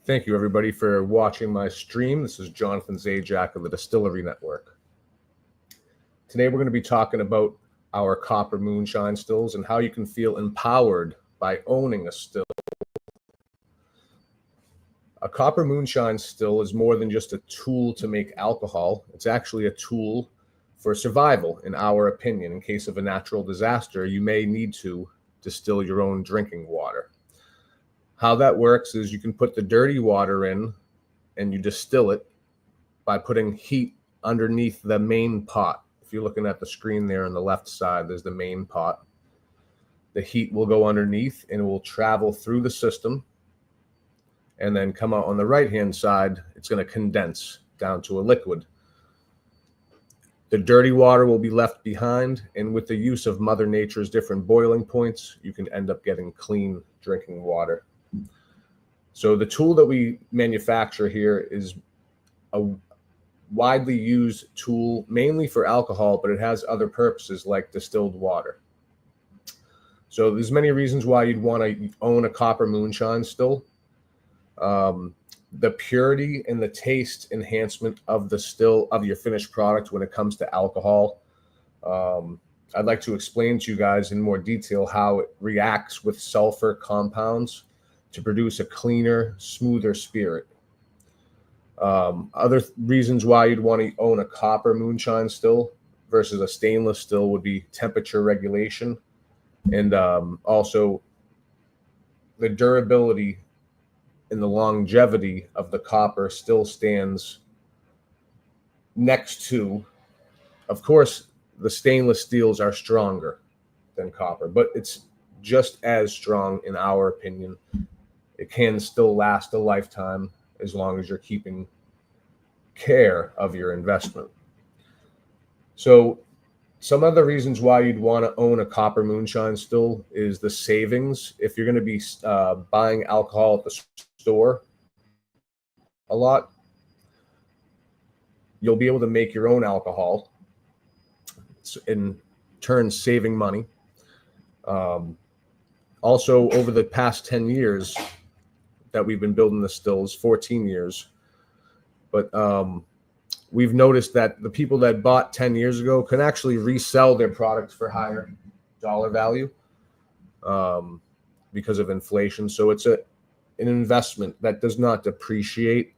Thank you, everybody, for watching my stream. This is Jonathan Zajac of the Distillery Network. Today, we're going to be talking about our copper moonshine stills and how you can feel empowered by owning a still. A copper moonshine still is more than just a tool to make alcohol. It's actually a tool for survival, in our opinion. In case of a natural disaster, you may need to distill your own drinking water. How that works is you can put the dirty water in and you distill it by putting heat underneath the main pot. If you're looking at the screen there on the left side, there's the main pot. The heat will go underneath and it will travel through the system and then come out on the right-hand side. It's going to condense down to a liquid. The dirty water will be left behind, and with the use of Mother Nature's different boiling points, you can end up getting clean drinking water. So the tool that we manufacture here is a widely used tool, mainly for alcohol, but it has other purposes like distilled water. So there's many reasons why you'd want to own a copper moonshine still. The purity and the taste enhancement of the still of your finished product when it comes to alcohol. I'd like to explain to you guys in more detail how it reacts with sulfur compounds to produce a cleaner, smoother spirit. Other reasons why you'd want to own a copper moonshine still versus a stainless still would be temperature regulation, and also the durability and the longevity of the copper still stands next to, of course, the stainless steels are stronger than copper, but it's just as strong in our opinion. It can still last a lifetime as long as you're keeping care of your investment. So some other reasons why you'd want to own a copper moonshine still is the savings. If you're going to be buying alcohol at the store a lot, you'll be able to make your own alcohol, in turn saving money. Also, over the past 10 years that we've been building the stills, 14 years, but we've noticed that the people that bought 10 years ago can actually resell their products for higher dollar value because of inflation. So it's an investment that does not depreciate.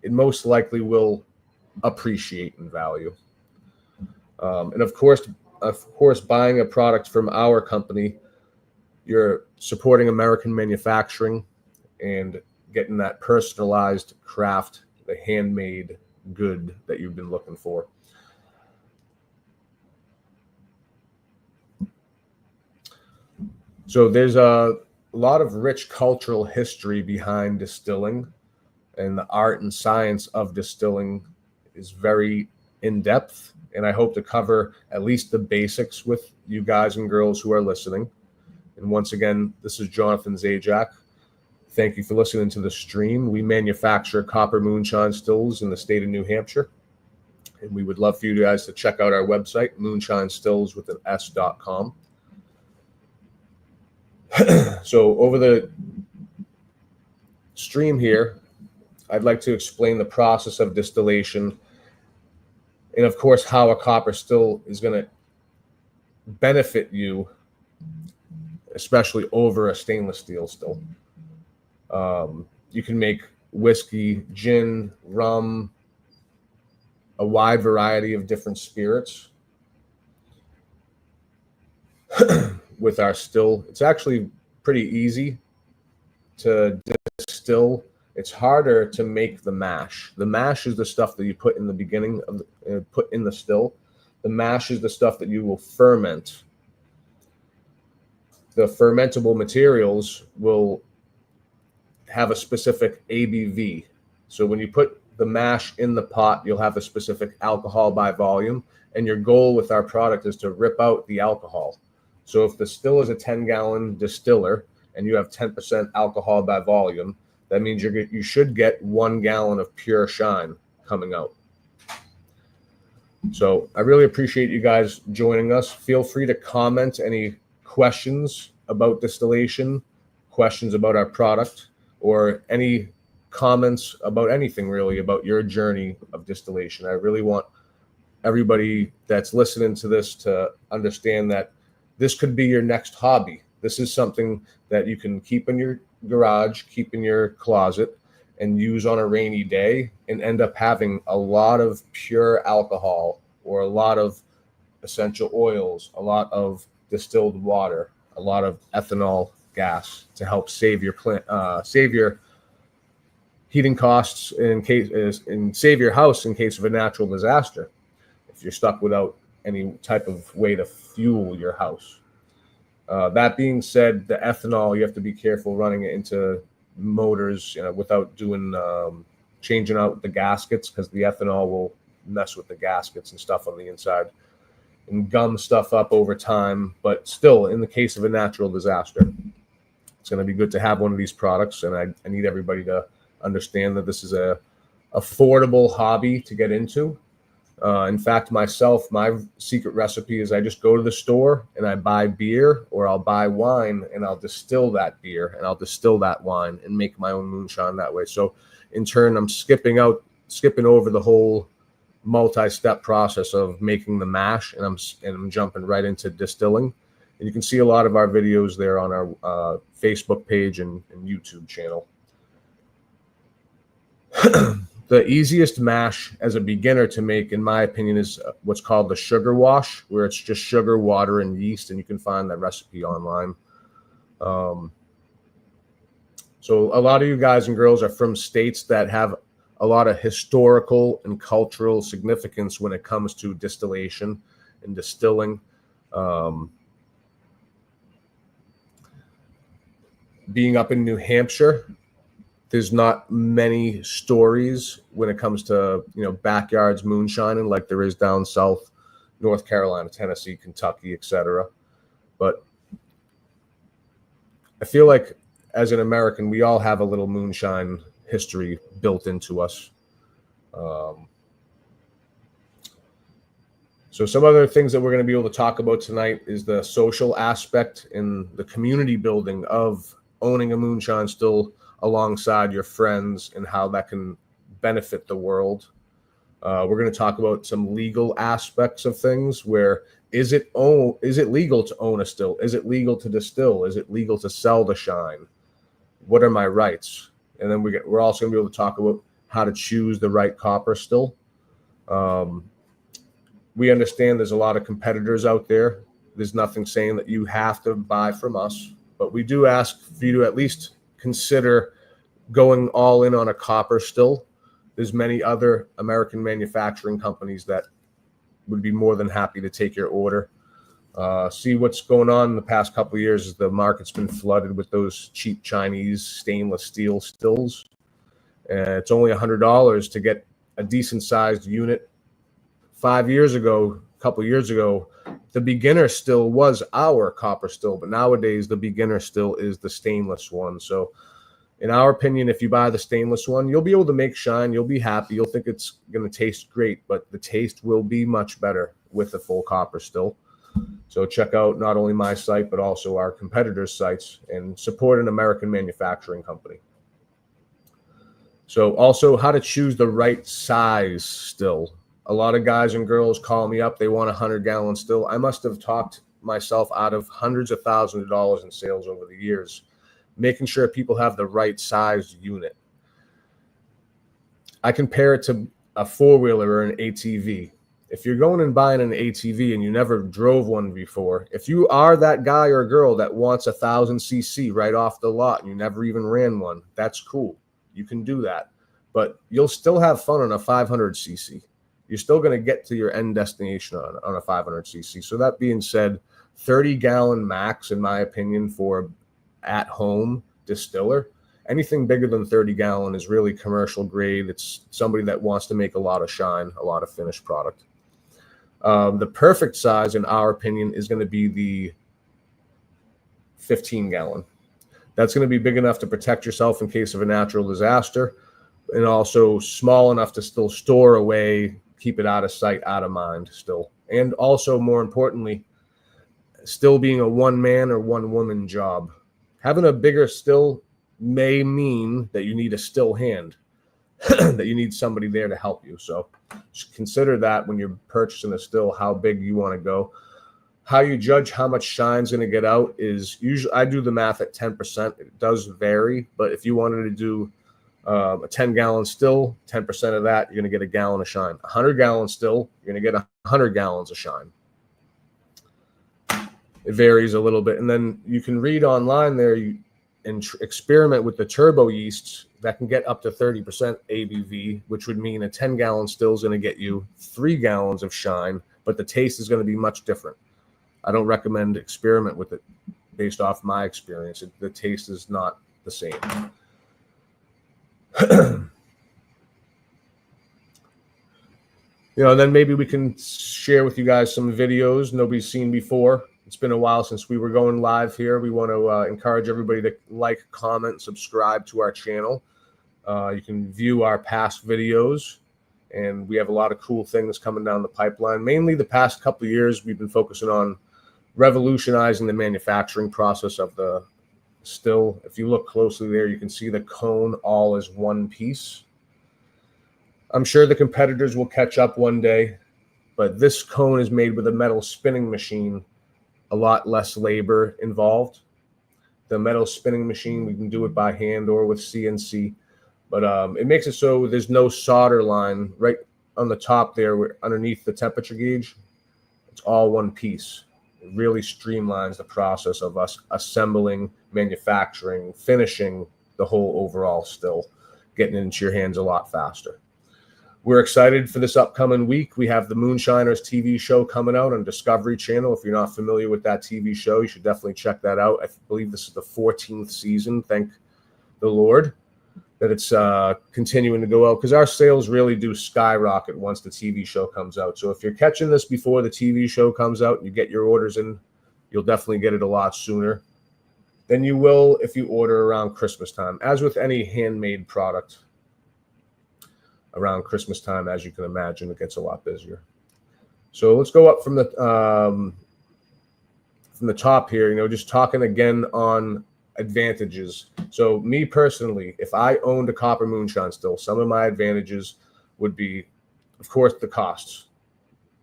It most likely will appreciate in value. And of course, buying a product from our company, you're supporting American manufacturing and getting that personalized craft, the handmade good that you've been looking for. So there's a lot of rich cultural history behind distilling, and the art and science of distilling is very in-depth, and I hope to cover at least the basics with you guys and girls who are listening. And once again, this is Jonathan Zajac. Thank you for listening to the stream. We manufacture copper moonshine stills in the state of New Hampshire, and we would love for you guys to check out our website, moonshinestills.com. So over the stream here, I'd like to explain the process of distillation and, of course, how a copper still is going to benefit you, especially over a stainless steel still. You can make whiskey, gin, rum, a wide variety of different spirits with our still. It's actually pretty easy to distill. It's harder to make the mash. The mash is the stuff that you put in the beginning of put in the still. The mash is the stuff that you will ferment. The fermentable materials will have a specific ABV. So when you put the mash in the pot, you'll have a specific alcohol by volume, and your goal with our product is to rip out the alcohol. So if the still is a 10-gallon distiller and you have 10% alcohol by volume, that means you should get 1 gallon of pure shine coming out. So I really appreciate you guys joining us. Feel free to comment any questions about distillation, questions about our product, or any comments about anything really, about your journey of distillation. I really want everybody that's listening to this to understand that this could be your next hobby. This is something that you can keep in your garage, keep in your closet, and use on a rainy day and end up having a lot of pure alcohol or a lot of essential oils, a lot of distilled water, a lot of ethanol gas to help save your save your heating costs and save your house in case of a natural disaster. If you're stuck without any type of way to fuel your house. That being said, the ethanol, you have to be careful running it into motors, without doing changing out the gaskets, because the ethanol will mess with the gaskets and stuff on the inside and gum stuff up over time. But still, in the case of a natural disaster, it's going to be good to have one of these products. And I need everybody to understand that this is a affordable hobby to get into. In fact, myself, my secret recipe is I just go to the store and I buy beer, or I'll buy wine and I'll distill that beer and I'll distill that wine and make my own moonshine that way. So in turn, I'm skipping over the whole multi-step process of making the mash, and I'm jumping right into distilling. And you can see a lot of our videos there on our Facebook page and YouTube channel. The easiest mash as a beginner to make, in my opinion, is what's called the sugar wash, where it's just sugar, water, and yeast, and you can find that recipe online. So a lot of you guys and girls are from states that have a lot of historical and cultural significance when it comes to distillation and distilling. Being up in New Hampshire, there's not many stories when it comes to, backyards moonshining like there is down south, North Carolina, Tennessee, Kentucky, etc. But I feel like as an American, we all have a little moonshine history built into us. So some other things that we're going to be able to talk about tonight is the social aspect and the community building of owning a moonshine still alongside your friends, and how that can benefit the world. We're going to talk about some legal aspects of things, where is it legal to own a still? Is it legal to distill? Is it legal to sell the shine? What are my rights? And then we're also going to be able to talk about how to choose the right copper still. We understand there's a lot of competitors out there. There's nothing saying that you have to buy from us, but we do ask for you to at least consider going all in on a copper still. There's many other American manufacturing companies that would be more than happy to take your order. See what's going on in the past couple of years is the market's been flooded with those cheap Chinese stainless steel stills. It's only $100 to get a decent sized unit. 5 years ago, a couple of years ago, the beginner still was our copper still, but nowadays the beginner still is the stainless one. So in our opinion, if you buy the stainless one, you'll be able to make shine. You'll be happy. You'll think it's going to taste great, but the taste will be much better with the full copper still. So check out not only my site, but also our competitors' sites, and support an American manufacturing company. So also how to choose the right size still. A lot of guys and girls call me up. They want a 100-gallon still. I must have talked myself out of hundreds of thousands of dollars in sales over the years, making sure people have the right sized unit. I compare it to a four-wheeler or an ATV. If you're going and buying an ATV and you never drove one before, if you are that guy or girl that wants 1,000 cc right off the lot and you never even ran one, that's cool. You can do that. But you'll still have fun on a 500 cc. You're still going to get to your end destination on a 500 cc. So that being said, 30-gallon max, in my opinion, for at-home distiller. Anything bigger than 30-gallon is really commercial grade. It's somebody that wants to make a lot of shine, a lot of finished product. The perfect size, in our opinion, is going to be the 15-gallon. That's going to be big enough to protect yourself in case of a natural disaster, and also small enough to still store away, keep it out of sight, out of mind still. And also, more importantly, still being a one-man or one-woman job. Having a bigger still may mean that you need a still hand, that you need somebody there to help you. So just consider that when you're purchasing a still, how big you want to go. How you judge how much shine's going to get out is usually, I do the math at 10%. It does vary, but if you wanted to do a 10-gallon still, 10% of that, you're going to get a gallon of shine. 100-gallon still, you're going to get 100 gallons of shine. It varies a little bit. And then you can read online there and experiment with the turbo yeasts that can get up to 30% ABV, which would mean a 10-gallon still is going to get you 3 gallons of shine, but the taste is going to be much different. I don't recommend experiment with it based off my experience. The taste is not the same. Then maybe we can share with you guys some videos nobody's seen before. It's been a while since we were going live here. We want to encourage everybody to like, comment, subscribe to our channel. You can view our past videos, and we have a lot of cool things coming down the pipeline. Mainly the past couple of years, we've been focusing on revolutionizing the manufacturing process of the still. If you look closely there, you can see the cone all as one piece. I'm sure the competitors will catch up one day, but this cone is made with a metal spinning machine, a lot less labor involved. The metal spinning machine, we can do it by hand or with CNC, but it makes it so there's no solder line right on the top there underneath the temperature gauge. It's all one piece. It really streamlines the process of us assembling, manufacturing, finishing the whole overall still, getting it into your hands a lot faster. We're excited for this upcoming week. We have the Moonshiners TV show coming out on Discovery Channel. If you're not familiar with that TV show, you should definitely check that out. I believe this is the 14th season. Thank the Lord that it's continuing to go out, because our sales really do skyrocket once the TV show comes out. So if you're catching this before the TV show comes out and you get your orders in, you'll definitely get it a lot sooner than you will if you order around Christmas time. As with any handmade product, around Christmas time, as you can imagine, it gets a lot busier. So let's go up from the top here, just talking again on advantages. So me personally, if I owned a copper moonshine still, some of my advantages would be, of course, the costs.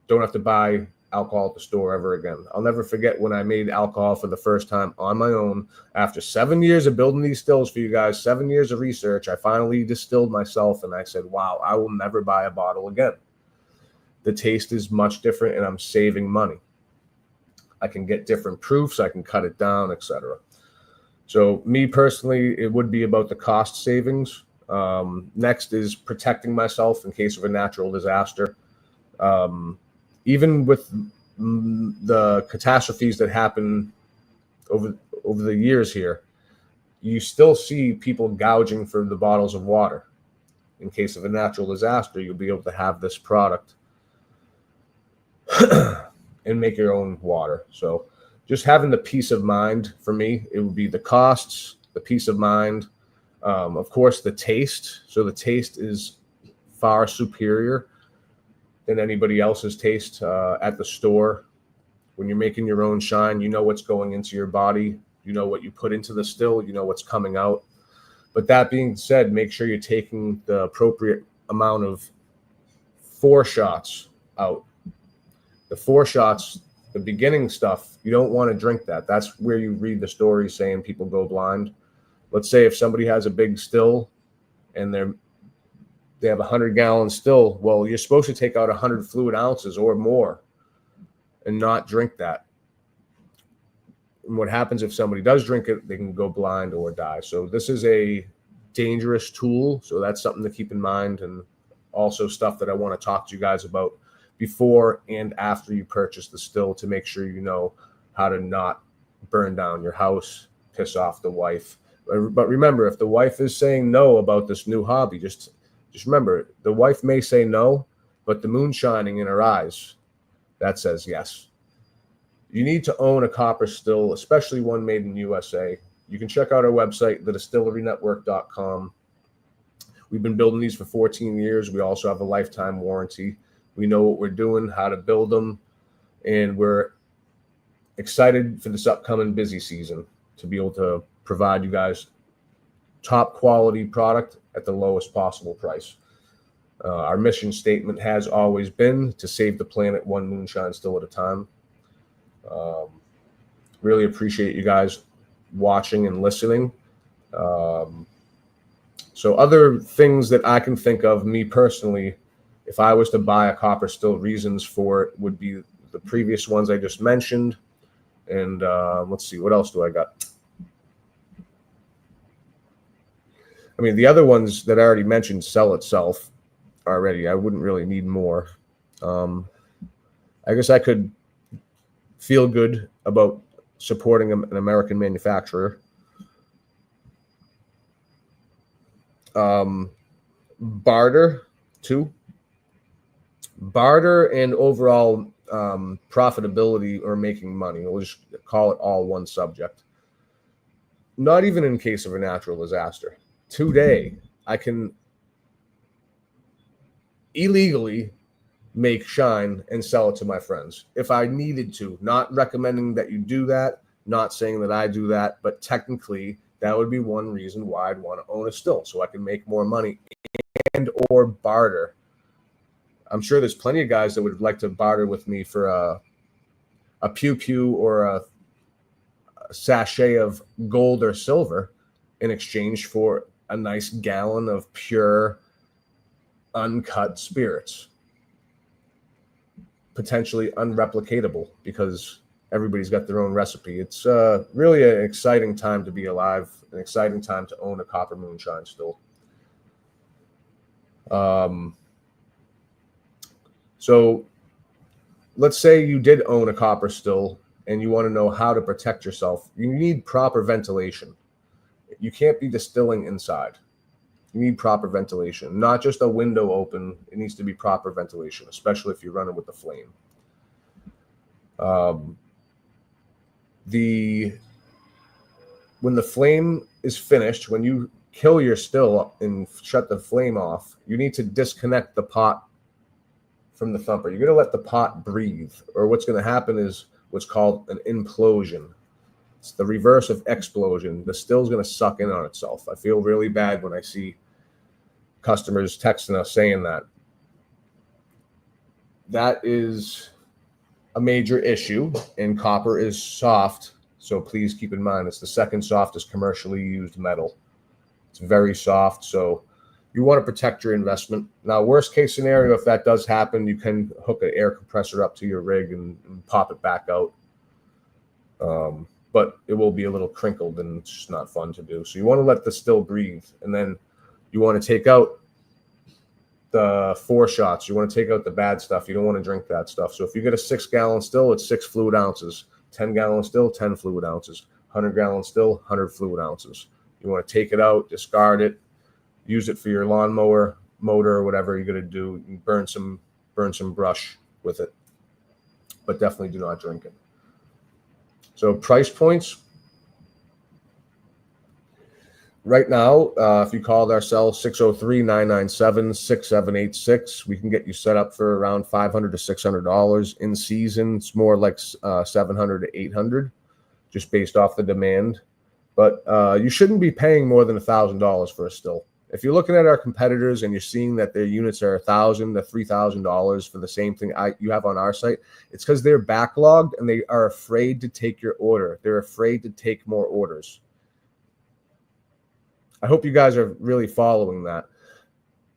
Don't have to buy alcohol at the store ever again. I'll never forget when I made alcohol for the first time on my own. After 7 years of building these stills for you guys, 7 years of research, I finally distilled myself, and I said, wow, I will never buy a bottle again. The taste is much different, and I'm saving money. I can get different proofs, I can cut it down, etc. So me personally, it would be about the cost savings. Next is protecting myself in case of a natural disaster. Even with the catastrophes that happen over the years here, you still see people gouging for the bottles of water. In case of a natural disaster, you'll be able to have this product and make your own water. So just having the peace of mind, for me, it would be the costs, the peace of mind, of course, the taste. So the taste is far superior than anybody else's taste at the store. When you're making your own shine, you know what's going into your body. You know what you put into the still. You know what's coming out. But that being said, make sure you're taking the appropriate amount of 4 shots out. The 4 shots, the beginning stuff, you don't want to drink that. That's where you read the stories saying people go blind. Let's say if somebody has a big still and they have 100-gallon still, well, you're supposed to take out 100 fluid ounces or more and not drink that. And what happens if somebody does drink it, they can go blind or die. So this is a dangerous tool. So that's something to keep in mind, and also stuff that I want to talk to you guys about before and after you purchase the still, to make sure you know how to not burn down your house, piss off the wife. But remember, if the wife is saying no about this new hobby, just remember, the wife may say no, but the moonshining in her eyes, that says yes. You need to own a copper still, especially one made in USA. You can check out our website, thedistillerynetwork.com. We've been building these for 14 years. We also have a lifetime warranty. We know what we're doing, how to build them, and we're excited for this upcoming busy season to be able to provide you guys top quality product at the lowest possible price. Our mission statement has always been to save the planet one moonshine still at a time. Really appreciate you guys watching and listening. So other things that I can think of, me personally, if I was to buy a copper still, reasons for it would be the previous ones I just mentioned. And let's see, what else do I got? I mean, the other ones that I already mentioned sell itself already. I wouldn't really need more. I guess I could feel good about supporting an American manufacturer. Barter too. Barter and overall profitability or making money. We'll just call it all one subject. Not even in case of a natural disaster. Today, I can illegally make shine and sell it to my friends if I needed to. Not recommending that you do that, not saying that I do that, but technically that would be one reason why I'd want to own a still, so I can make more money and or barter. I'm sure there's plenty of guys that would like to barter with me for a pew or a sachet of gold or silver in exchange for a nice gallon of pure, uncut spirits. Potentially unreplicatable because everybody's got their own recipe. It's really an exciting time to be alive, an exciting time to own a copper moonshine still. So let's say you did own a copper still and you want to know how to protect yourself. You need proper ventilation. You can't be distilling inside. You need proper ventilation, not just a window open. It needs to be proper ventilation, especially if you're running with the flame. When the flame is finished, when you kill your still and shut the flame off, you need to disconnect the pot from the thumper. You're going to let the pot breathe, or what's going to happen is what's called an implosion. It's the reverse of explosion. The still's going to suck in on itself. I feel really bad when I see customers texting us saying that. That is a major issue, and copper is soft, so please keep in mind it's the second softest commercially used metal. It's very soft, so you want to protect your investment. Now, worst case scenario, if that does happen, you can hook an air compressor up to your rig and pop it back out. But it will be a little crinkled and it's just not fun to do. So you want to let the still breathe, and then you want to take out the 4 shots. You want to take out the bad stuff. You don't want to drink that stuff. So if you get a 6-gallon still, it's 6 fluid ounces. 10-gallon still, 10 fluid ounces. 100-gallon still, 100 fluid ounces. You want to take it out, discard it, use it for your lawnmower, motor, or whatever you're going to do. You burn some brush with it, but definitely do not drink it. So price points. Right now, if you called our cell 603-997-6786, we can get you set up for around $500 to $600. In season, it's more like $700 to $800, just based off the demand. But you shouldn't be paying more than $1,000 for a still. If you're looking at our competitors and you're seeing that their units are $1,000 to $3,000 for the same thing you have on our site, it's because they're backlogged and they are afraid to take your order. They're afraid to take more orders. I hope you guys are really following that.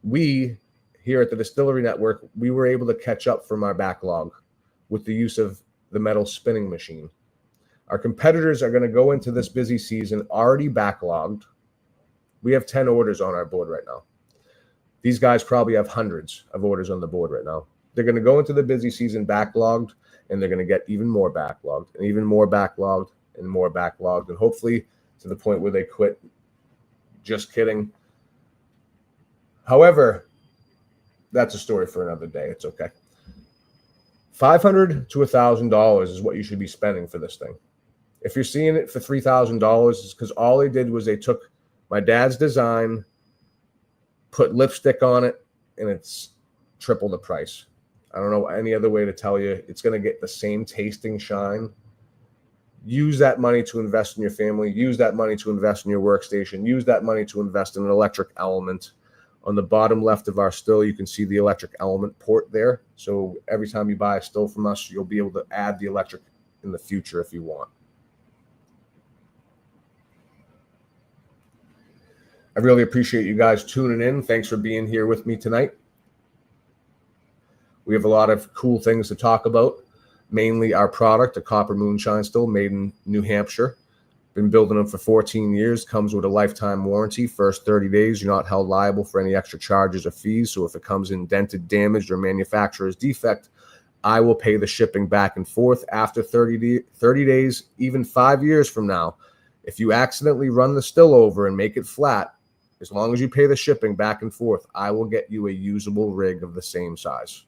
We, here at the Distillery Network, we were able to catch up from our backlog with the use of the metal spinning machine. Our competitors are going to go into this busy season already backlogged. We have 10 orders on our board right now. These guys probably have hundreds of orders on the board right now. They're going to go into the busy season backlogged, and they're going to get even more backlogged, and even more backlogged, and more backlogged, and hopefully to the point where they quit. Just kidding. However, that's a story for another day. It's okay. $500 to $1,000 is what you should be spending for this thing. If you're seeing it for $3,000, it's because all they did was they took my dad's design, put lipstick on it, and it's triple the price. I don't know any other way to tell you. It's going to get the same tasting shine, use that money to invest in your family, use that money to invest in your workstation, use that money to invest in an electric element. On the bottom left of our still, you can see the electric element port there. So every time you buy a still from us, you'll be able to add the electric in the future if you want. I really appreciate you guys tuning in. Thanks for being here with me tonight. We have a lot of cool things to talk about, mainly our product, a copper moonshine still made in New Hampshire. Been building them for 14 years, comes with a lifetime warranty. First 30 days, you're not held liable for any extra charges or fees. So if it comes in dented, damaged, or manufacturer's defect, I will pay the shipping back and forth after 30 days, even 5 years from now. If you accidentally run the still over and make it flat, as long as you pay the shipping back and forth, I will get you a usable rig of the same size.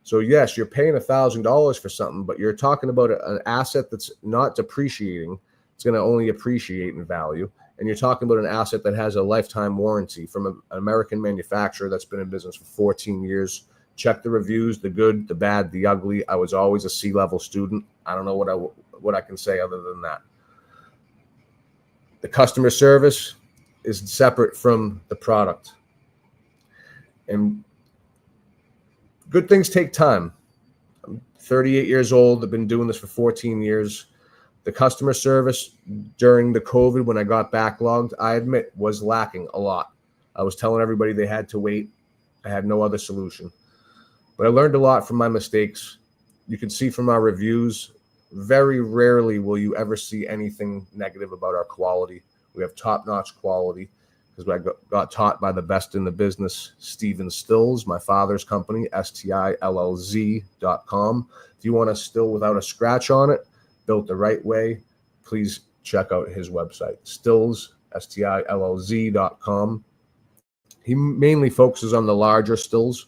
So yes, you're paying $1,000 for something, but you're talking about an asset that's not depreciating. It's going to only appreciate in value. And you're talking about an asset that has a lifetime warranty from an American manufacturer that's been in business for 14 years. Check the reviews, the good, the bad, the ugly. I was always a C-level student. I don't know what I can say other than that. The customer service is separate from the product. And good things take time. I'm 38 years old. I've been doing this for 14 years. The customer service during the COVID, when I got backlogged, I admit was lacking a lot. I was telling everybody they had to wait. I had no other solution. But I learned a lot from my mistakes. You can see from our reviews, very rarely will you ever see anything negative about our quality. We have top-notch quality, because I got taught by the best in the business, Steven Stills, my father's company, stillz.com. If you want a still without a scratch on it, built the right way, please check out his website, Stills, stillz.com. He mainly focuses on the larger stills.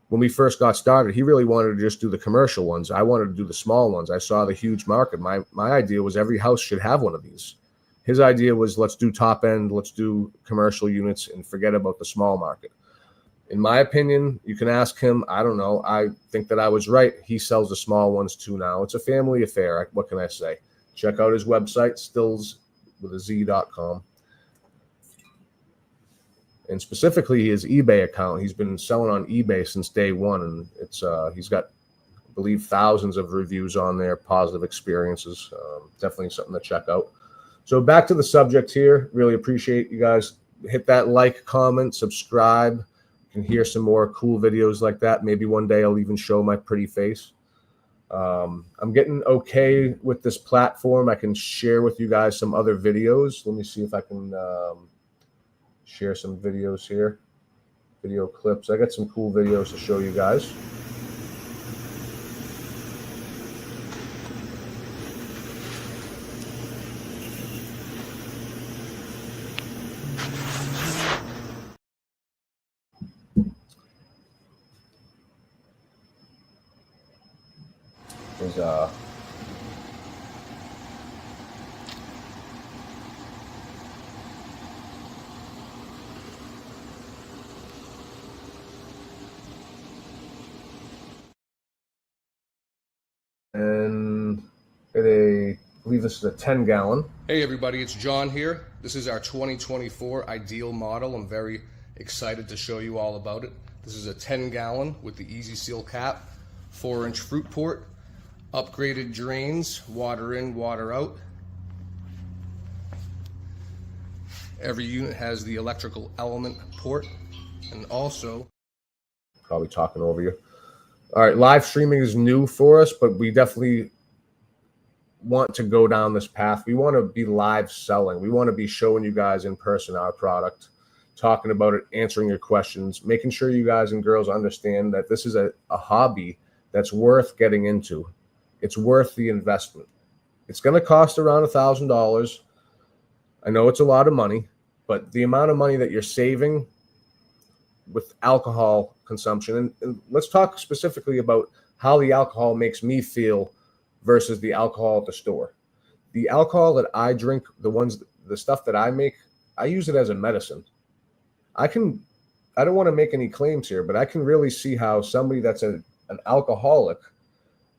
When we first got started, he really wanted to just do the commercial ones. I wanted to do the small ones. I saw the huge market. My idea was every house should have one of these. His idea was, let's do top end, let's do commercial units and forget about the small market. In my opinion, you can ask him. I don't know. I think that I was right. He sells the small ones too now. It's a family affair. What can I say? Check out his website, stills.com. And specifically his eBay account. He's been selling on eBay since day one. And it's he's got, I believe, thousands of reviews on there, positive experiences. Definitely something to check out. So back to the subject here. Really appreciate you guys. Hit that like, comment, subscribe. You can hear some more cool videos like that. Maybe one day I'll even show my pretty face. I'm getting okay with this platform. I can share with you guys some other videos. Let me see if I can share some videos here. Video clips. I got some cool videos to show you guys. Is and I believe this is a 10-gallon. Hey everybody, it's John here. This is our 2024 ideal model. I'm very excited to show you all about it. This is a 10-gallon with the Easy Seal cap, 4-inch fruit port, upgraded drains, water in, water out. Every unit has the electrical element port, and also, probably talking over you. All right, live streaming is new for us, but we definitely want to go down this path. We want to be live selling. We want to be showing you guys in person our product, talking about it, answering your questions, making sure you guys and girls understand that this is a hobby that's worth getting into. It's worth the investment. It's going to cost around $1,000. I know it's a lot of money, but the amount of money that you're saving with alcohol consumption, and let's talk specifically about how the alcohol makes me feel versus the alcohol at the store. The alcohol that I drink, the stuff that I make, I use it as a medicine. I don't want to make any claims here, but I can really see how somebody that's an alcoholic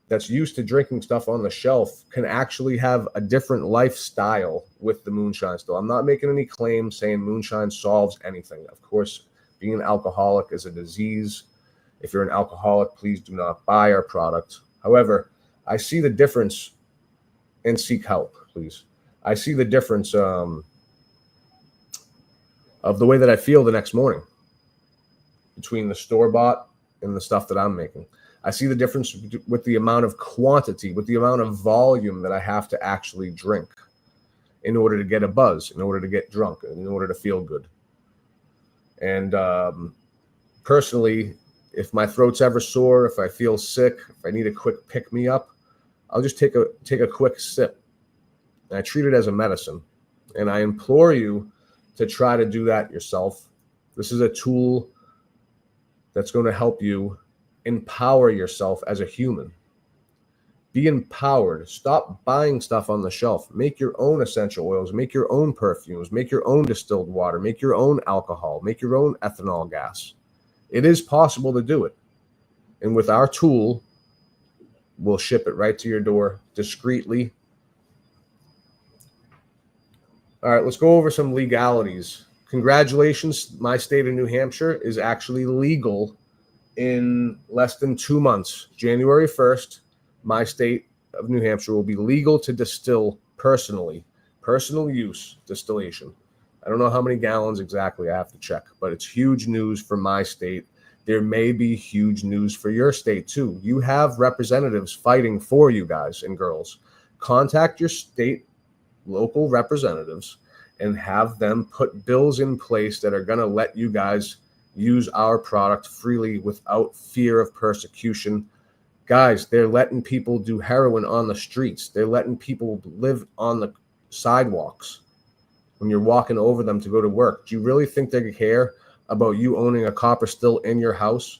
that's used to drinking stuff on the shelf can actually have a different lifestyle with the moonshine still. I'm not making any claims saying moonshine solves anything. Of course, being an alcoholic is a disease. If you're an alcoholic, please do not buy our product. However, I see the difference, and seek help, please. I see the difference of the way that I feel the next morning between the store-bought and the stuff that I'm making. I see the difference with the amount of quantity, with the amount of volume that I have to actually drink in order to get a buzz, in order to get drunk, in order to feel good. And personally, if my throat's ever sore, if I feel sick, if I need a quick pick-me-up, I'll just take a quick sip. And I treat it as a medicine. And I implore you to try to do that yourself. This is a tool that's going to help you empower yourself as a human. Be empowered. Stop buying stuff on the shelf. Make your own essential oils. Make your own perfumes. Make your own distilled water. Make your own alcohol. Make your own ethanol gas. It is possible to do it. And with our tool, we'll ship it right to your door discreetly. All right, let's go over some legalities. Congratulations, my state of New Hampshire is actually legal in less than 2 months. January 1st, my state of New Hampshire will be legal to distill personally, personal use distillation. I don't know how many gallons exactly, I have to check, but it's huge news for my state. There may be huge news for your state too. You have representatives fighting for you guys and girls. Contact your state local representatives and have them put bills in place that are going to let you guys use our product freely without fear of persecution. Guys, they're letting people do heroin on the streets. They're letting people live on the sidewalks when you're walking over them to go to work. Do you really think they care about you owning a copper still in your house?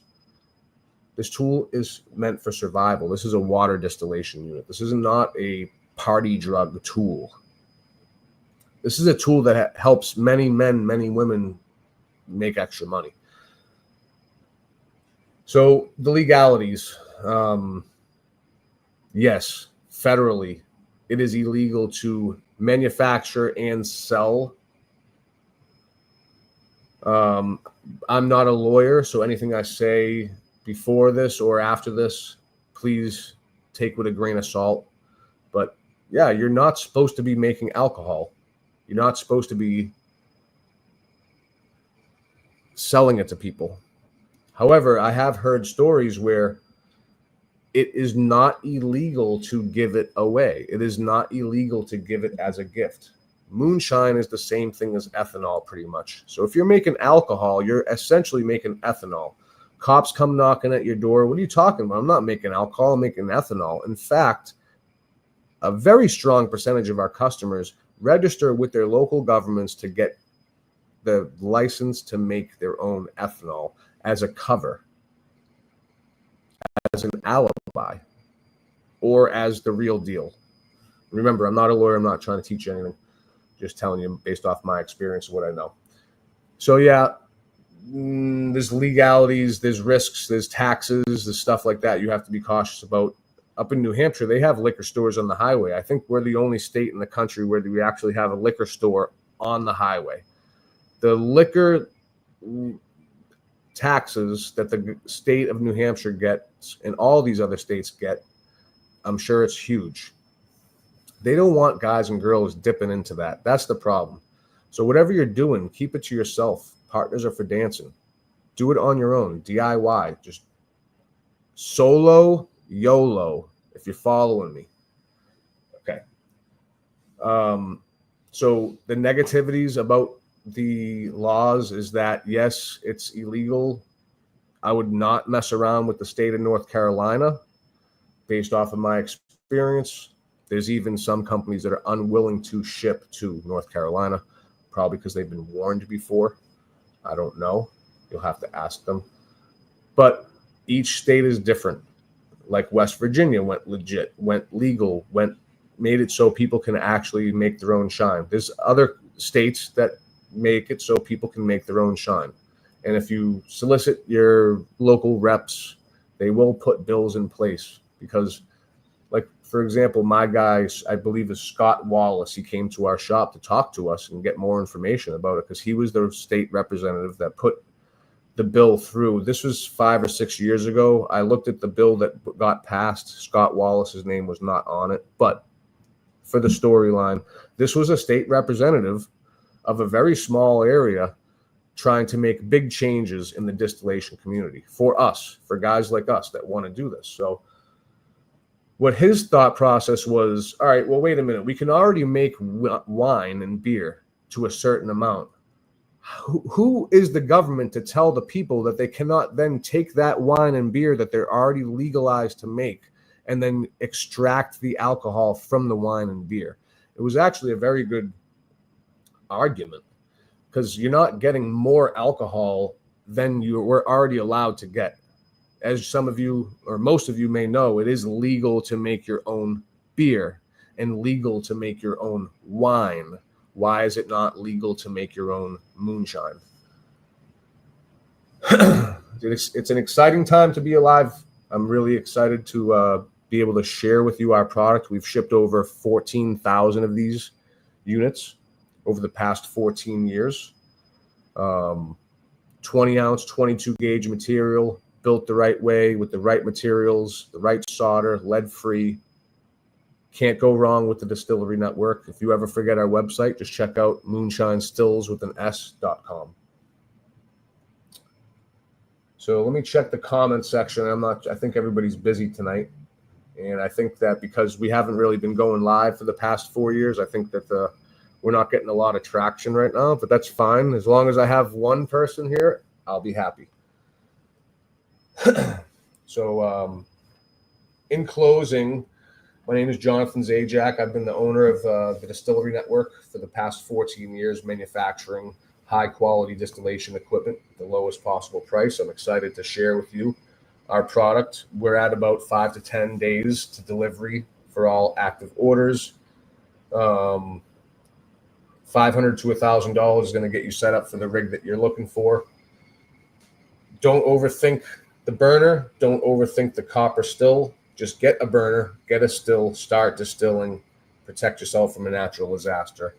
This tool is meant for survival. This is a water distillation unit. This is not a party drug tool. This is a tool that helps many men, many women make extra money. So the legalities, yes, federally, it is illegal to manufacture and sell. I'm not a lawyer, so anything I say before this or after this, please take with a grain of salt. But yeah, you're not supposed to be making alcohol. You're not supposed to be selling it to people. However, I have heard stories where it is not illegal to give it away. It is not illegal to give it as a gift. Moonshine is the same thing as ethanol, pretty much. So if you're making alcohol, you're essentially making ethanol. Cops come knocking at your door. What are you talking about? I'm not making alcohol, I'm making ethanol. In fact, a very strong percentage of our customers register with their local governments to get the license to make their own ethanol as a cover, as an alibi, or as the real deal. Remember, I'm not a lawyer. I'm not trying to teach you anything. Just telling you based off my experience, what I know. So yeah, there's legalities, there's risks, there's taxes, there's stuff like that you have to be cautious about. Up in New Hampshire, they have liquor stores on the highway. I think we're the only state in the country where we actually have a liquor store on the highway. The liquor taxes that the state of New Hampshire gets and all these other states get, I'm sure it's huge. They don't want guys and girls dipping into that. That's the problem. So whatever you're doing, keep it to yourself. Partners are for dancing. Do it on your own, DIY. Just solo YOLO, if you're following me. Okay. So the negativities about the laws is that, yes, it's illegal. I would not mess around with the state of North Carolina based off of my experience. There's even some companies that are unwilling to ship to North Carolina, probably because they've been warned before. I don't know. You'll have to ask them. But each state is different. Like West Virginia went legit, went legal, made it so people can actually make their own shine. There's other states that make it so people can make their own shine. And if you solicit your local reps, they will put bills in place, because For example, my guy, I believe is Scott Wallace. He came to our shop to talk to us and get more information about it because he was the state representative that put the bill through. This was 5 or 6 years ago. I looked at the bill that got passed. Scott Wallace's name was not on it. But for the storyline, this was a state representative of a very small area trying to make big changes in the distillation community for us, for guys like us that want to do this. So what his thought process was, all right, well, wait a minute. We can already make wine and beer to a certain amount. Who is the government to tell the people that they cannot then take that wine and beer that they're already legalized to make and then extract the alcohol from the wine and beer? It was actually a very good argument because you're not getting more alcohol than you were already allowed to get. As some of you or most of you may know, it is legal to make your own beer and legal to make your own wine. Why is it not legal to make your own moonshine? It's an exciting time to be alive. I'm really excited to be able to share with you our product. We've shipped over 14,000 of these units over the past 14 years. 20 ounce, 22 gauge material, built the right way with the right materials, the right solder, lead free. Can't go wrong with the Distillery Network. If you ever forget our website, just check out moonshinestills.com. So let me check the comment section. I think everybody's busy tonight. And I think that because we haven't really been going live for the past 4 years, I think that we're not getting a lot of traction right now, but that's fine. As long as I have one person here, I'll be happy. So in closing, my name is Jonathan Zajac. I've been the owner of the Distillery Network for the past 14 years, manufacturing high-quality distillation equipment at the lowest possible price. I'm excited to share with you our product. We're at about 5 to 10 days to delivery for all active orders. $500 to $1,000 is going to get you set up for the rig that you're looking for. Don't overthink the burner. Don't overthink the copper still. Just get a burner, get a still, start distilling, protect yourself from a natural disaster.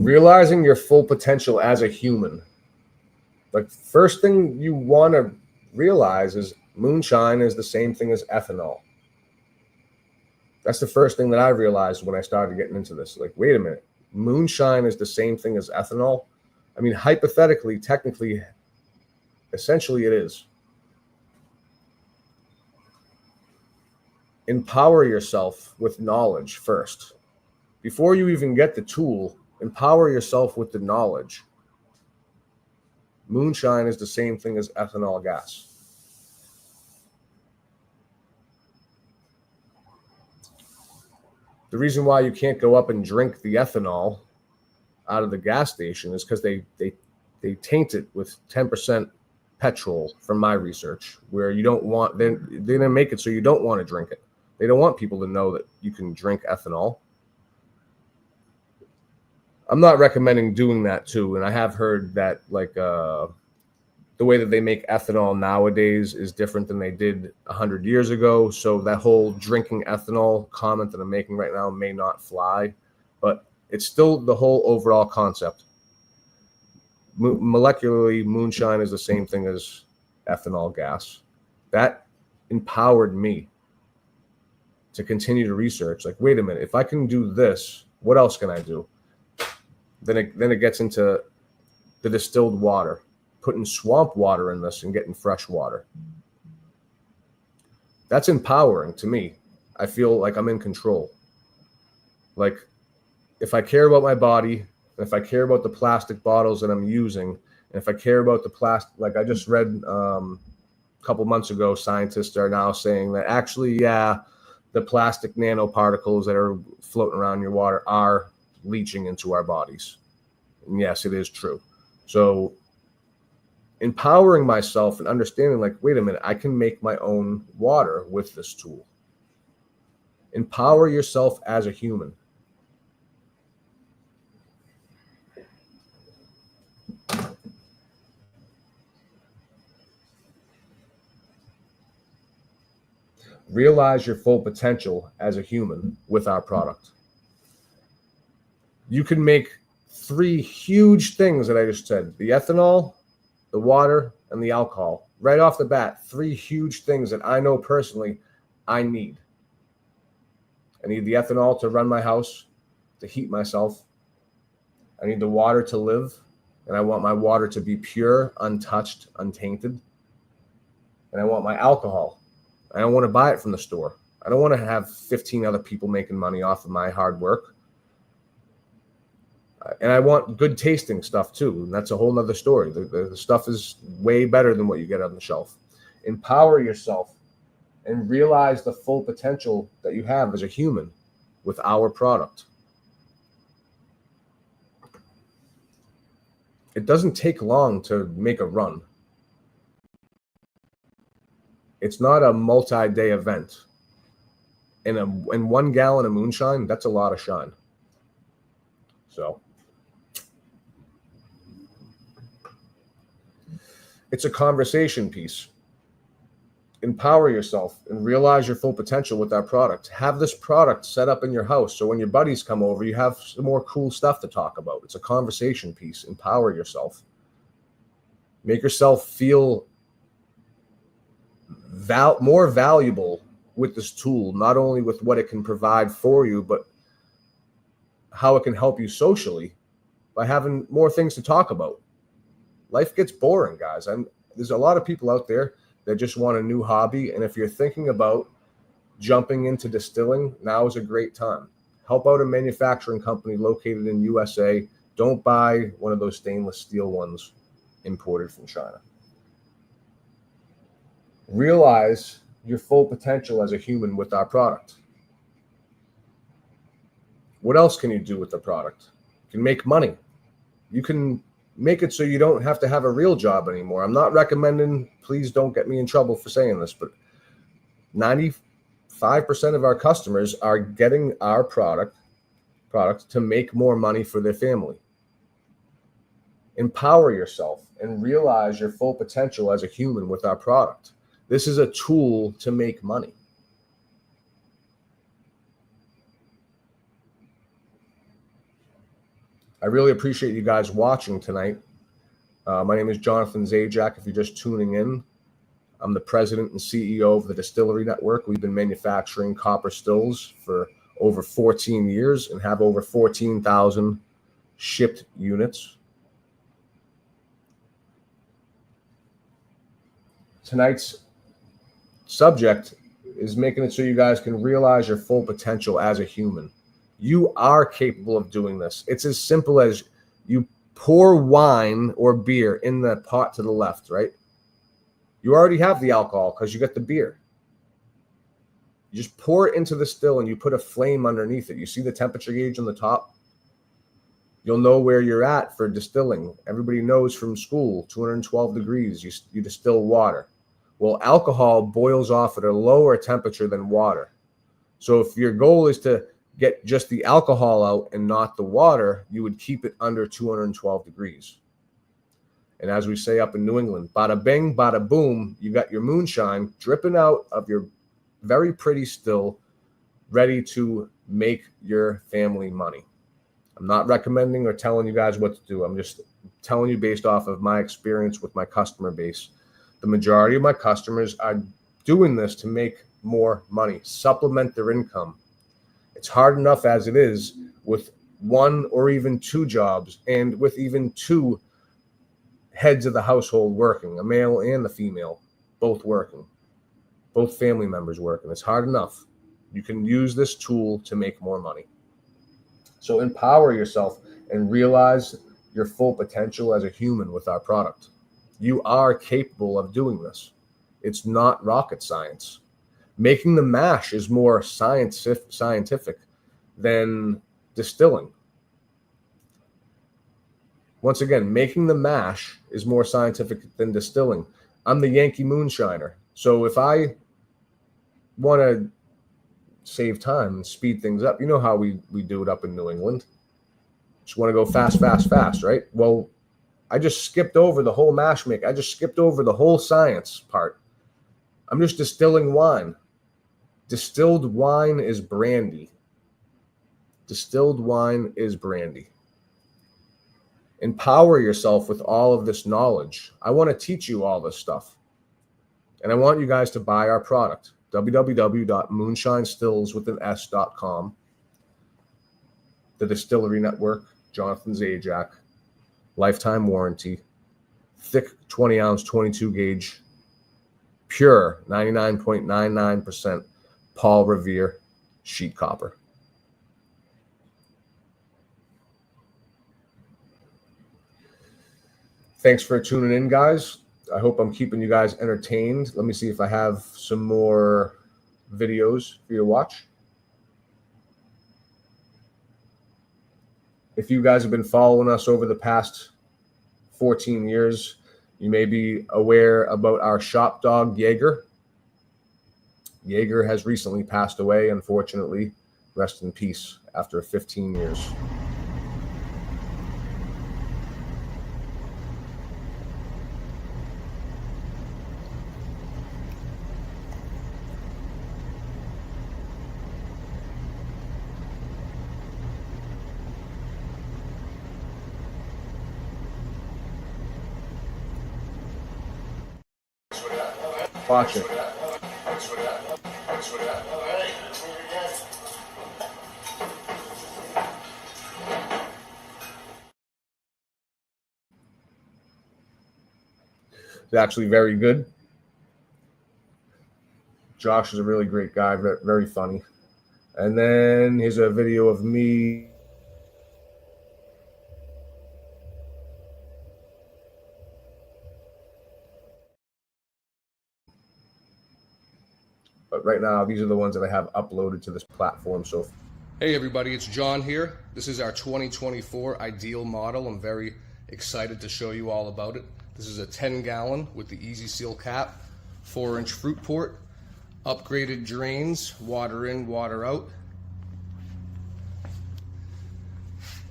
Realizing your full potential as a human. Like, first thing you want to realize is moonshine is the same thing as ethanol. That's the first thing that I realized when I started getting into this. Like, wait a minute, moonshine is the same thing as ethanol? I mean, hypothetically, technically, essentially it is. Empower yourself with knowledge first. Before you even get the tool, empower yourself with the knowledge. Moonshine is the same thing as ethanol gas. The reason why you can't go up and drink the ethanol out of the gas station is because they taint it with 10% petrol, from my research, where you don't want, they're going to make it so you don't want to drink it. They don't want people to know that you can drink ethanol. I'm not recommending doing that too. And I have heard that like the way that they make ethanol nowadays is different than they did 100 years ago. So that whole drinking ethanol comment that I'm making right now may not fly, but it's still the whole overall concept. Molecularly, moonshine is the same thing as ethanol gas. That empowered me to continue to research. Like, wait a minute, if I can do this, what else can I do? Then it gets into the distilled water, putting swamp water in this and getting fresh water. That's empowering to me. I feel like I'm in control. Like, if I care about my body, and if I care about the plastic bottles that I'm using, and if I care about the plastic, like I just read a couple months ago, scientists are now saying that actually, yeah, the plastic nanoparticles that are floating around your water are leaching into our bodies. And yes, it is true. So empowering myself and understanding, like, wait a minute, I can make my own water with this tool. Empower yourself as a human. Realize your full potential as a human with our product. You can make 3 huge things that I just said: the ethanol, the water, and the alcohol. Right off the bat, 3 huge things that I know personally I need. I need the ethanol to run my house, to heat myself. I need the water to live, and I want my water to be pure, untouched, untainted. And I want my alcohol. I don't want to buy it from the store. I don't want to have 15 other people making money off of my hard work. And I want good tasting stuff too. And that's a whole nother story. The stuff is way better than what you get on the shelf. Empower yourself and realize the full potential that you have as a human with our product. It doesn't take long to make a run. It's not a multi-day event. And 1 gallon of moonshine, that's a lot of shine. So it's a conversation piece. Empower yourself and realize your full potential with our product. Have this product set up in your house so when your buddies come over, you have some more cool stuff to talk about. It's a conversation piece. Empower yourself. Make yourself feel more valuable with this tool, not only with what it can provide for you, but how it can help you socially by having more things to talk about. Life gets boring, guys. There's a lot of people out there that just want a new hobby. And if you're thinking about jumping into distilling, now is a great time. Help out a manufacturing company located in USA. Don't buy one of those stainless steel ones imported from China. Realize your full potential as a human with our product. What else can you do with the product? You can make money. You can make it so you don't have to have a real job anymore. I'm not recommending, please don't get me in trouble for saying this, but 95% of our customers are getting our product to make more money for their family. Empower yourself and realize your full potential as a human with our product. This is a tool to make money. I really appreciate you guys watching tonight. My name is Jonathan Zajac. If you're just tuning in, I'm the president and CEO of the Distillery Network. We've been manufacturing copper stills for over 14 years and have over 14,000 shipped units. Tonight's subject is making it so you guys can realize your full potential as a human. You are capable of doing this. It's as simple as you pour wine or beer in the pot to the left, right? You already have the alcohol because you got the beer. You just pour it into the still and you put a flame underneath it. You see the temperature gauge on the top? You'll know where you're at for distilling. Everybody knows from school, 212 degrees, you distill water. Well, alcohol boils off at a lower temperature than water. So if your goal is to get just the alcohol out and not the water, you would keep it under 212 degrees. And as we say up in New England, bada bing, bada boom, you got your moonshine dripping out of your very pretty still, ready to make your family money. I'm not recommending or telling you guys what to do. I'm just telling you based off of my experience with my customer base. The majority of my customers are doing this to make more money, supplement their income. It's hard enough as it is with 1 or even 2 jobs and with even 2 heads of the household working, a male and the female, both working, both family members working. It's hard enough. You can use this tool to make more money. So empower yourself and realize your full potential as a human with our product. You are capable of doing this. It's not rocket science. Making the mash is more scientific than distilling. Once again, making the mash is more scientific than distilling. I'm the Yankee moonshiner. So if I want to save time and speed things up, you know how we do it up in New England. Just want to go fast, fast, fast, right? Well, I just skipped over the whole mash make. I just skipped over the whole science part. I'm just distilling wine. Distilled wine is brandy. Distilled wine is brandy. Empower yourself with all of this knowledge. I want to teach you all this stuff. And I want you guys to buy our product, www.moonshinestills.com. The Distillery Network, Jonathan Zajac, lifetime warranty, thick 20 ounce, 22 gauge, pure 99.99% Paul Revere sheet copper. Thanks for tuning in, guys. I hope I'm keeping you guys entertained. Let me see if I have some more videos for you to watch. If you guys have been following us over the past 14 years, you may be aware about our shop dog, Jaeger. Jaeger has recently passed away, unfortunately. Rest in peace after 15 years. Watch it. It's actually very good. Josh is a really great guy, very funny. And then here's a video of me. But right now, these are the ones that I have uploaded to this platform. So, hey everybody, it's John here. This is our 2024 ideal model. I'm very excited to show you all about it. This is a 10-gallon with the Easy Seal cap, 4-inch fruit port, upgraded drains, water in, water out.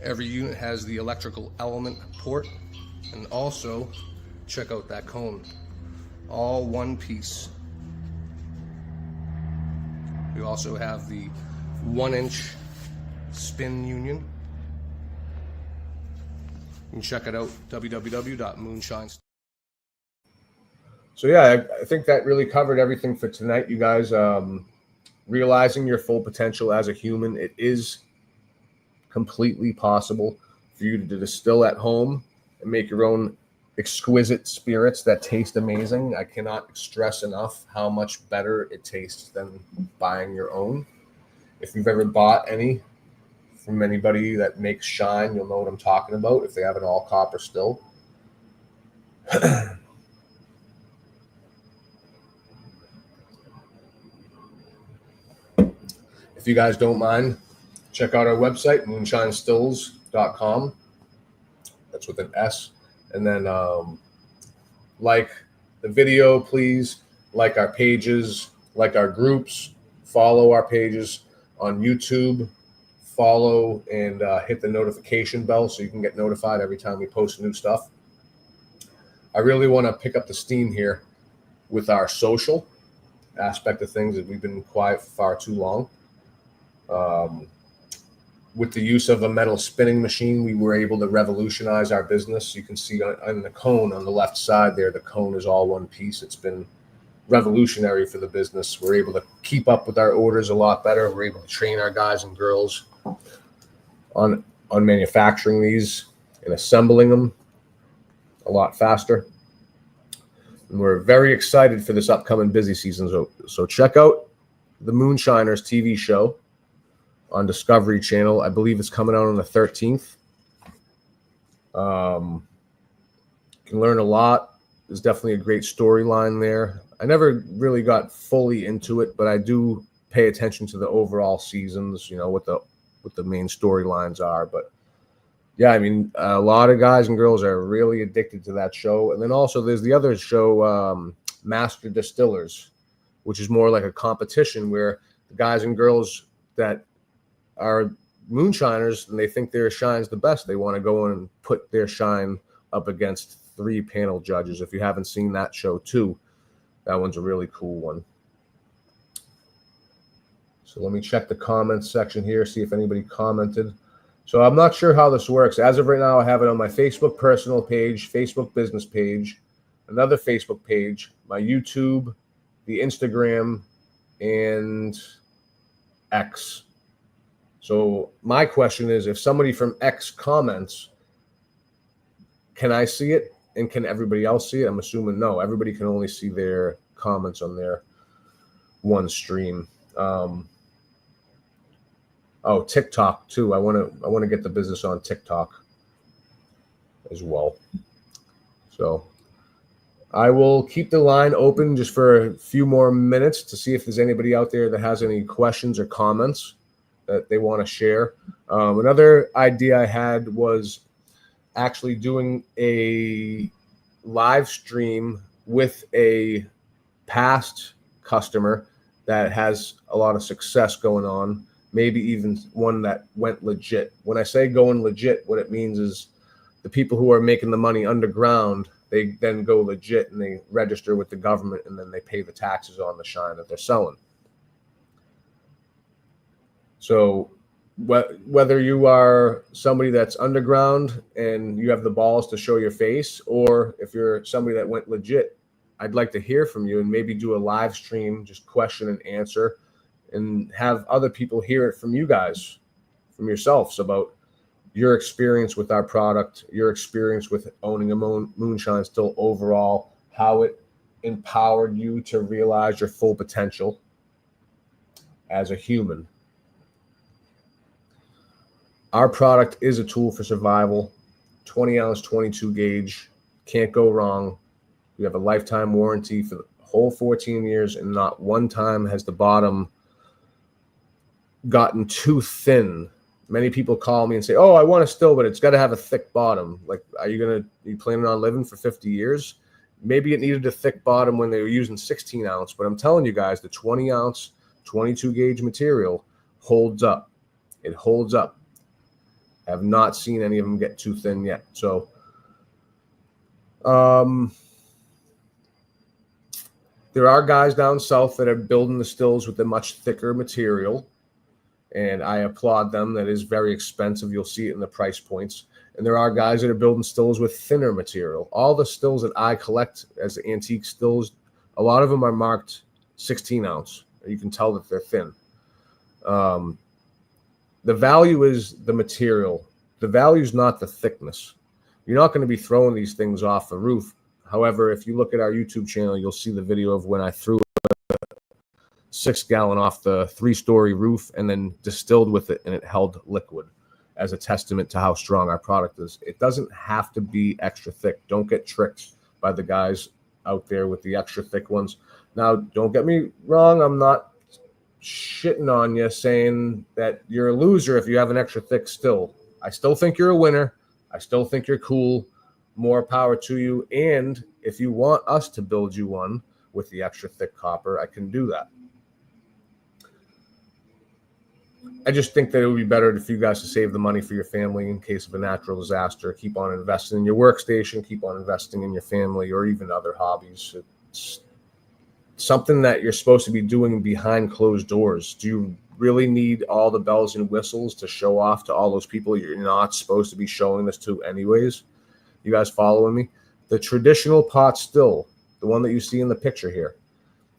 Every unit has the electrical element port, and also check out that cone, all one piece. We also have the 1-inch spin union. You can check it out, www.moonshines. So yeah, I think that really covered everything for tonight, you guys. Realizing your full potential as a human, it is completely possible for you to distill at home and make your own exquisite spirits that taste amazing. I cannot stress enough how much better it tastes than buying your own. If you've ever bought any from anybody that makes shine, you'll know what I'm talking about if they have an all copper still. If you guys don't mind, check out our website, moonshinestills.com. That's with an S. And then like the video, please. Like our pages, like our groups, follow our pages on YouTube, follow and hit the notification bell so you can get notified every time we post new stuff. I really want to pick up the steam here with our social aspect of things, that we've been quiet for far too long. With the use of a metal spinning machine, we were able to revolutionize our business. You can see on the cone on the left side there, the cone is all one piece. It's been revolutionary for the business. We're able to keep up with our orders a lot better. We're able to train our guys and girls on manufacturing these and assembling them a lot faster. And we're very excited for this upcoming busy season. So check out the Moonshiners TV show on Discovery Channel. I believe it's coming out on the 13th. You can learn a lot. There's definitely a great storyline there. I never really got fully into it, but I do pay attention to the overall seasons, what the main storylines are. But yeah, I mean, a lot of guys and girls are really addicted to that show. And then also there's the other show, Master Distillers, which is more like a competition where the guys and girls that are moonshiners and they think their shine's the best, they want to go in and put their shine up against 3 panel judges. If you haven't seen that show too, that one's a really cool one. So let me check the comments section here, see if anybody commented. So I'm not sure how this works. As of right now, I have it on my Facebook personal page, Facebook business page, another Facebook page, my YouTube, the Instagram, and X. So my question is, if somebody from X comments, can I see it? And can everybody else see it? I'm assuming no. Everybody can only see their comments on their one stream. Oh, TikTok too. I want to get the business on TikTok as well. So I will keep the line open just for a few more minutes to see if there's anybody out there that has any questions or comments that they want to share. Another idea I had was actually doing a live stream with a past customer that has a lot of success going on, maybe even one that went legit. When I say going legit, what it means is the people who are making the money underground, they then go legit and they register with the government, and then they pay the taxes on the shine that they're selling. So whether you are somebody that's underground and you have the balls to show your face, or if you're somebody that went legit, I'd like to hear from you and maybe do a live stream, just question and answer, and have other people hear it from you guys, from yourselves, about your experience with our product, your experience with owning a moonshine still overall, how it empowered you to realize your full potential as a human. Our product is a tool for survival. 20 ounce, 22 gauge, can't go wrong. We have a lifetime warranty for the whole 14 years, and not one time has the bottom gotten too thin. Many people call me and say, "Oh, I want a still, but it's got to have a thick bottom." Like, are you planning on living for 50 years? Maybe it needed a thick bottom when they were using 16 ounce, but I'm telling you guys, the 20 ounce, 22 gauge material holds up. It holds up. I have not seen any of them get too thin yet. So, there are guys down south that are building the stills with a much thicker material, and I applaud them. That is very expensive. You'll see it in the price points. And there are guys that are building stills with thinner material. All the stills that I collect as antique stills, a lot of them are marked 16 ounce. You can tell that they're thin. The value is the material. The value is not the thickness. You're not going to be throwing these things off the roof. However, if you look at our YouTube channel, you'll see the video of when I threw a 6-gallon off the 3-story roof and then distilled with it, and it held liquid, as a testament to how strong our product is. It doesn't have to be extra thick. Don't get tricked by the guys out there with the extra thick ones. Now, don't get me wrong. I'm not shitting on you saying that you're a loser if you have an extra thick still. I still think you're a winner. I still think you're cool. More power to you. And if you want us to build you one with the extra thick copper, I can do that. I just think that it would be better for you guys to save the money for your family in case of a natural disaster. Keep on investing in your workstation. Keep on investing in your family, or even other hobbies. It's something that you're supposed to be doing behind closed doors. Do you really need all the bells and whistles to show off to all those people you're not supposed to be showing this to anyways? You guys following me? The traditional pot still, the one that you see in the picture here,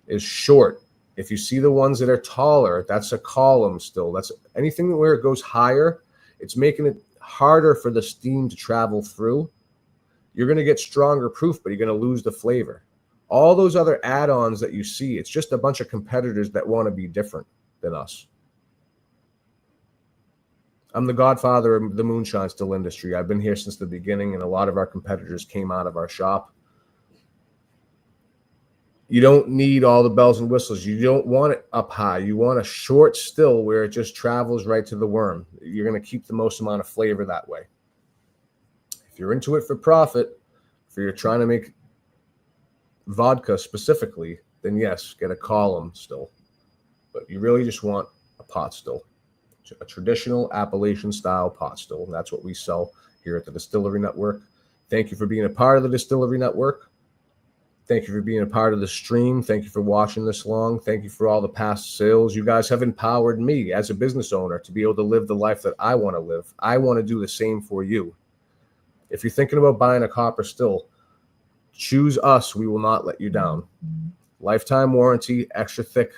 is short. If you see the ones that are taller, that's a column still. That's anything where it goes higher, it's making it harder for the steam to travel through. You're going to get stronger proof, but you're going to lose the flavor. All those other add-ons that you see, it's just a bunch of competitors that want to be different than us. I'm the godfather of the moonshine still industry. I've been here since the beginning, and a lot of our competitors came out of our shop. You don't need all the bells and whistles. You don't want it up high. You want a short still where it just travels right to the worm. You're going to keep the most amount of flavor that way. If you're into it for profit, if you're trying to make vodka specifically, then yes, get a column still. But you really just want a pot still, a traditional Appalachian style pot still. And that's what we sell here at the Distillery Network. Thank you for being a part of the Distillery Network. Thank you for being a part of the stream. Thank you for watching this long. Thank you for all the past sales. You guys have empowered me as a business owner to be able to live the life that I want to live. I want to do the same for you. If you're thinking about buying a copper still, choose us. We will not let you down. Lifetime warranty, extra thick,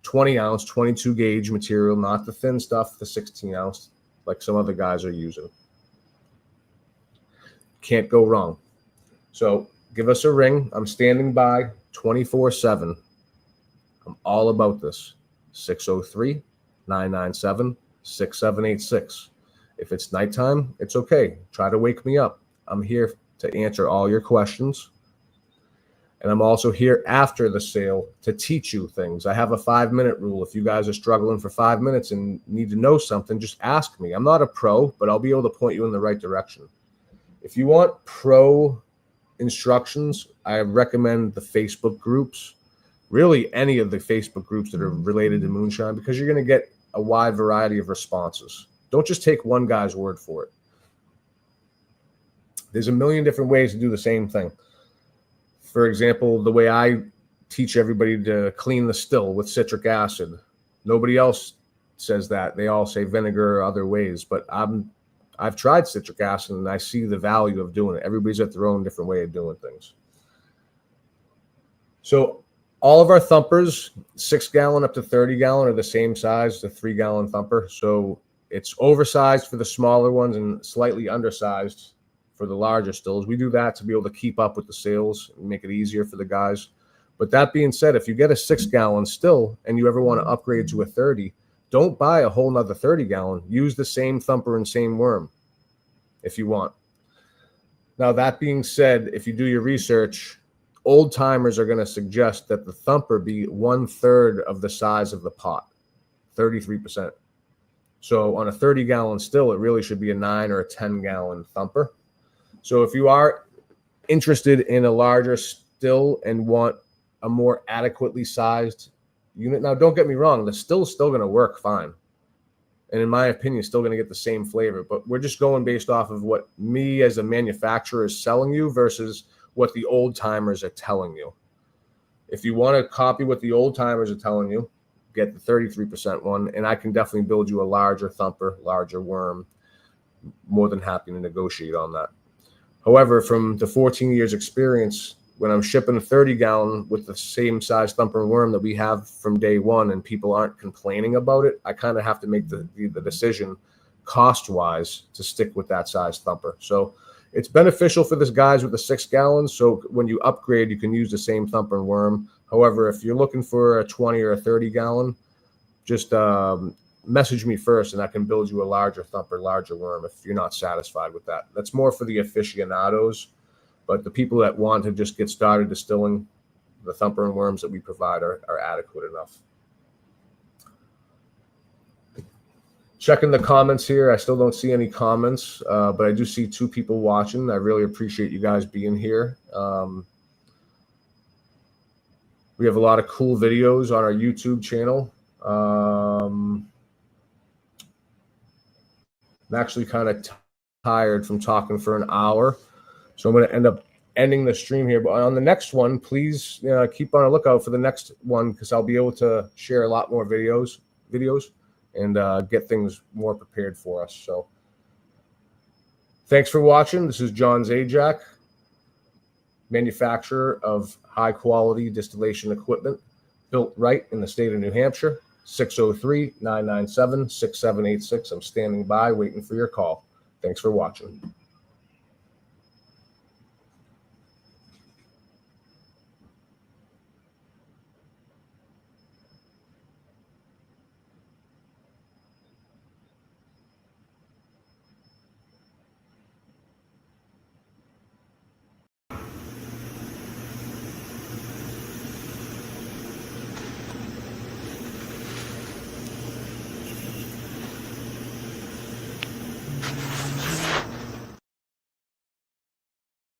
20 ounce, 22 gauge material, not the thin stuff, the 16 ounce, like some other guys are using. Can't go wrong. So give us a ring. I'm standing by 24/7. I'm all about this. 603-997-6786. If it's nighttime, it's okay. Try to wake me up. I'm here to answer all your questions. And I'm also here after the sale to teach you things. I have a 5-minute rule. If you guys are struggling for 5 minutes and need to know something, just ask me. I'm not a pro, but I'll be able to point you in the right direction. If you want pro instructions, I recommend the Facebook groups, really any of the Facebook groups that are related to moonshine, because you're going to get a wide variety of responses. Don't just take one guy's word for it. There's a million different ways to do the same thing. For example, the way I teach everybody to clean the still with citric acid. Nobody else says that. They all say vinegar or other ways, but I've tried citric acid and I see the value of doing it. Everybody's at their own different way of doing things. So all of our thumpers, 6-gallon up to 30-gallon, are the same size, the 3-gallon thumper. So it's oversized for the smaller ones and slightly undersized for the larger stills. We do that to be able to keep up with the sales and make it easier for the guys. But that being said, if you get a 6-gallon still and you ever want to upgrade to a 30, don't buy a whole nother 30-gallon. Use the same thumper and same worm if you want. Now, that being said, if you do your research, old timers are going to suggest that the thumper be 1/3 of the size of the pot, 33%. So on a 30-gallon still, it really should be a 9 or a 10-gallon thumper. So if you are interested in a larger still and want a more adequately sized unit, now don't get me wrong, the still is still going to work fine. And in my opinion, still going to get the same flavor. But we're just going based off of what me as a manufacturer is selling you versus what the old timers are telling you. If you want to copy what the old timers are telling you, get the 33% one, and I can definitely build you a larger thumper, larger worm. More than happy to negotiate on that. However, from the 14 years experience, when I'm shipping a 30-gallon with the same size thumper and worm that we have from day one and people aren't complaining about it, I kind of have to make the decision cost-wise to stick with that size thumper. So it's beneficial for this guys with the 6 gallons. So when you upgrade, you can use the same thumper and worm. However, if you're looking for a 20 or a 30-gallon, just message me first and I can build you a larger thumper, larger worm if you're not satisfied with that. That's more for the aficionados, but the people that want to just get started distilling, the thumper and worms that we provide are adequate enough. Checking the comments here. I still don't see any comments, but I do see 2 people watching. I really appreciate you guys being here. We have a lot of cool videos on our YouTube channel. I'm actually kind of tired from talking for an hour, so I'm going to end up ending the stream here. But on the next one, please keep on a lookout for the next one, because I'll be able to share a lot more videos and get things more prepared for us. So thanks for watching. This is John Zajac, manufacturer of high quality distillation equipment, built right in the state of New Hampshire. 603-997-6786. I'm standing by waiting for your call. Thanks for watching.